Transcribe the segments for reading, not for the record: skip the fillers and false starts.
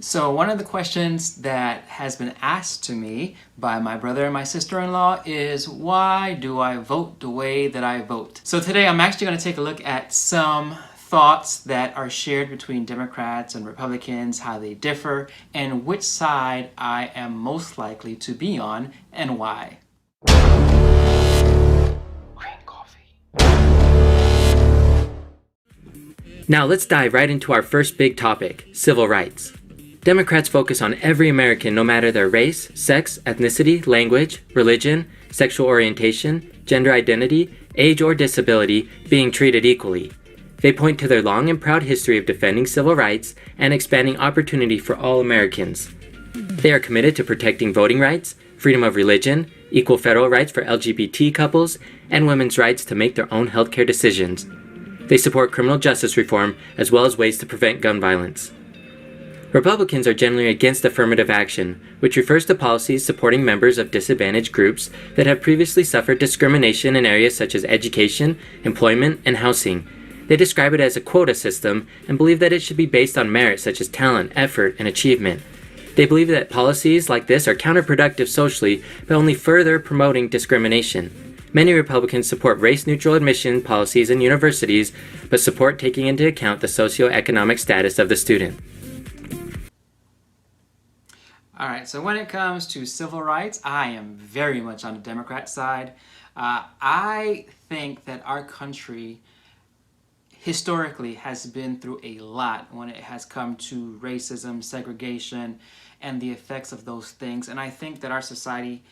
So one of the questions that has been asked to me by my brother and my sister-in-law is, why do I vote the way that I vote? So today I'm actually going to take a look at some thoughts that are shared between Democrats and Republicans, how they differ, and which side I am most likely to be on and why. Green coffee. Now let's dive right into our first big topic, civil rights. Democrats focus on every American, no matter their race, sex, ethnicity, language, religion, sexual orientation, gender identity, age, or disability, being treated equally. They point to their long and proud history of defending civil rights and expanding opportunity for all Americans. They are committed to protecting voting rights, freedom of religion, equal federal rights for LGBT couples, and women's rights to make their own healthcare decisions. They support criminal justice reform as well as ways to prevent gun violence. Republicans are generally against affirmative action, which refers to policies supporting members of disadvantaged groups that have previously suffered discrimination in areas such as education, employment, and housing. They describe it as a quota system and believe that it should be based on merit such as talent, effort, and achievement. They believe that policies like this are counterproductive socially by only further promoting discrimination. Many Republicans support race-neutral admission policies in universities, but support taking into account the socioeconomic status of the student. All right, so when it comes to civil rights, I am very much on the Democrat side. I think that our country historically has been through a lot when it has come to racism, segregation, and the effects of those things. And I think that our society,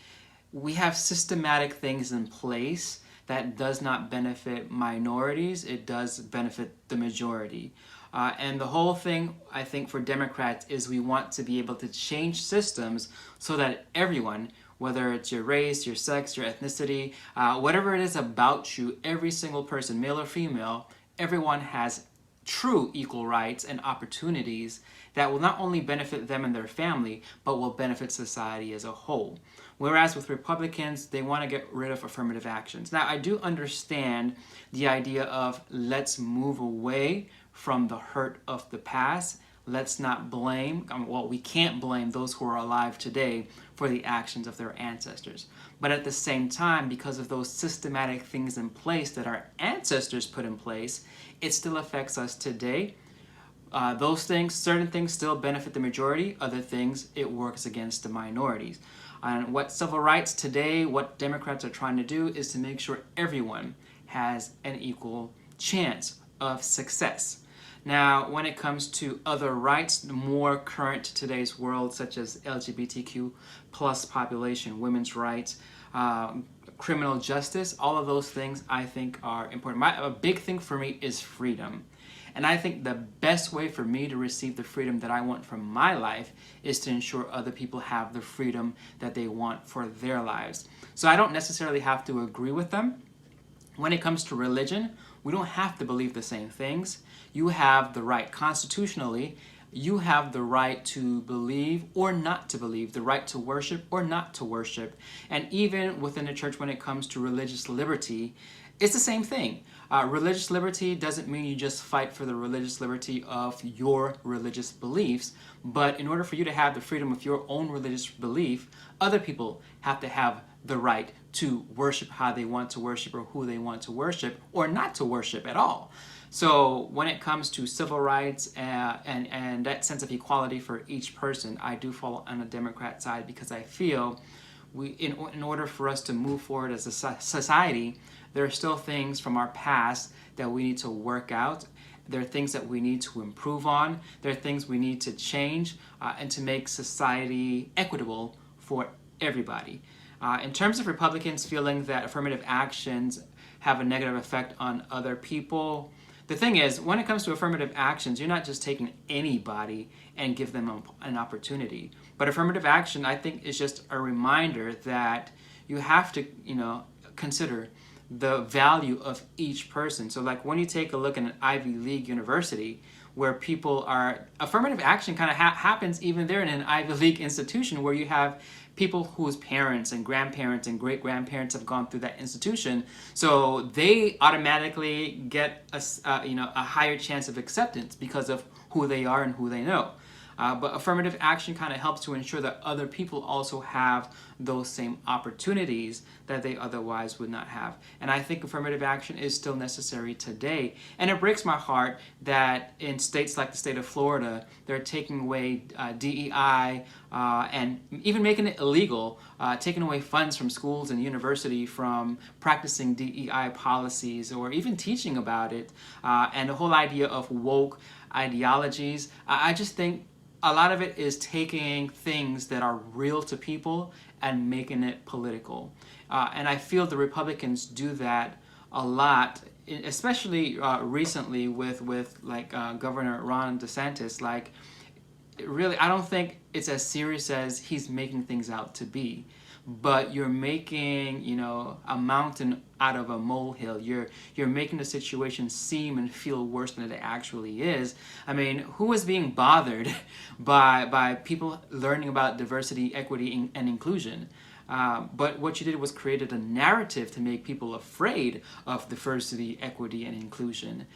we have systematic things in place that does not benefit minorities, it does benefit the majority. And the whole thing, I think, for Democrats is we want to be able to change systems so that everyone, whether it's your race, your sex, your ethnicity, whatever it is about you, every single person, male or female, everyone has true equal rights and opportunities that will not only benefit them and their family, but will benefit society as a whole. Whereas with Republicans, they want to get rid of affirmative actions. Now, I do understand the idea of let's move away from the hurt of the past. Let's not blame, we can't blame those who are alive today for the actions of their ancestors. But at the same time, because of those systematic things in place that our ancestors put in place, it still affects us today. Those things, certain things still benefit the majority, other things, it works against the minorities. And what civil rights today, what Democrats are trying to do is to make sure everyone has an equal chance of success. Now, when it comes to other rights, more current to today's world, such as LGBTQ plus population, women's rights, criminal justice, all of those things I think are important. A big thing for me is freedom. And I think the best way for me to receive the freedom that I want from my life is to ensure other people have the freedom that they want for their lives. So I don't necessarily have to agree with them. When it comes to religion, we don't have to believe the same things. You have the right constitutionally, you have the right to believe or not to believe, the right to worship or not to worship. And even within the church, when it comes to religious liberty, it's the same thing. Religious liberty doesn't mean you just fight for the religious liberty of your religious beliefs, but in order for you to have the freedom of your own religious belief, other people have to have the right to worship how they want to worship or who they want to worship or not to worship at all. So when it comes to civil rights and that sense of equality for each person, I do fall on the Democrat side because I feel in order for us to move forward as a society, there are still things from our past that we need to work out. There are things that we need to improve on. There are things we need to change and to make society equitable for everybody. In terms of Republicans feeling that affirmative actions have a negative effect on other people, the thing is, when it comes to affirmative actions, you're not just taking anybody and give them an opportunity. But affirmative action, I think, is just a reminder that you have to, consider the value of each person. So like when you take a look at an Ivy League university where people are, affirmative action kind of happens even there in an Ivy League institution where you have people whose parents and grandparents and great-grandparents have gone through that institution, so they automatically get a higher chance of acceptance because of who they are and who they know. But affirmative action kind of helps to ensure that other people also have those same opportunities that they otherwise would not have. And I think affirmative action is still necessary today. And it breaks my heart that in states like the state of Florida, they're taking away DEI and even making it illegal, taking away funds from schools and university from practicing DEI policies or even teaching about it. And the whole idea of woke ideologies, I just think a lot of it is taking things that are real to people and making it political. And I feel the Republicans do that a lot, especially recently with like Governor Ron DeSantis. Like, really, I don't think it's as serious as he's making things out to be. But you're making, a mountain out of a molehill. You're making the situation seem and feel worse than it actually is. I mean, who is being bothered by people learning about diversity, equity, and inclusion? But what you did was created a narrative to make people afraid of diversity, equity, and inclusion.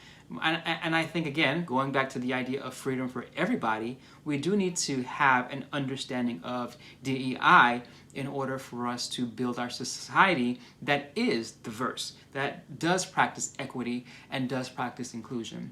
And I think, again, going back to the idea of freedom for everybody, we do need to have an understanding of DEI in order for us to build our society that is diverse, that does practice equity and does practice inclusion.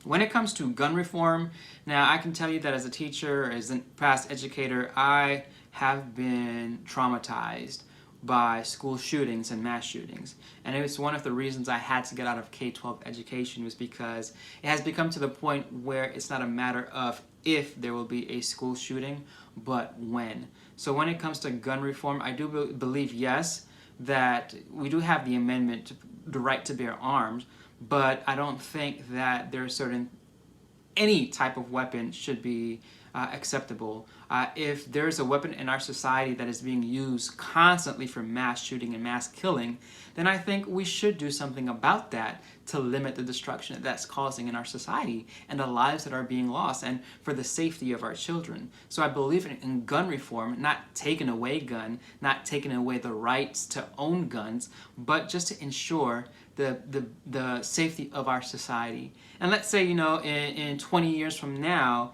When it comes to gun reform, now I can tell you that as a teacher, as a past educator, I have been traumatized by school shootings and mass shootings. And it was one of the reasons I had to get out of K-12 education, was because it has become to the point where it's not a matter of if there will be a school shooting, but when. So when it comes to gun reform, I do believe, yes, that we do have the amendment, the right to bear arms, but I don't think that there are any type of weapon should be acceptable. If there's a weapon in our society that is being used constantly for mass shooting and mass killing, then I think we should do something about that to limit the destruction that that's causing in our society and the lives that are being lost, and for the safety of our children. So I believe in gun reform, not taking away not taking away the rights to own guns, but just to ensure the safety of our society. And let's say, in 20 years from now,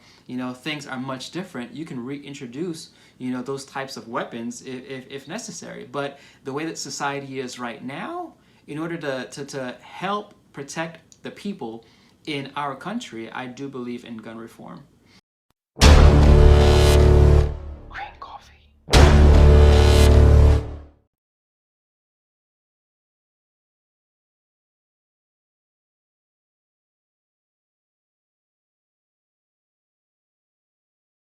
things are much different. You can reintroduce, those types of weapons if necessary. But the way that society is right now, in order to help protect the people in our country, I do believe in gun reform.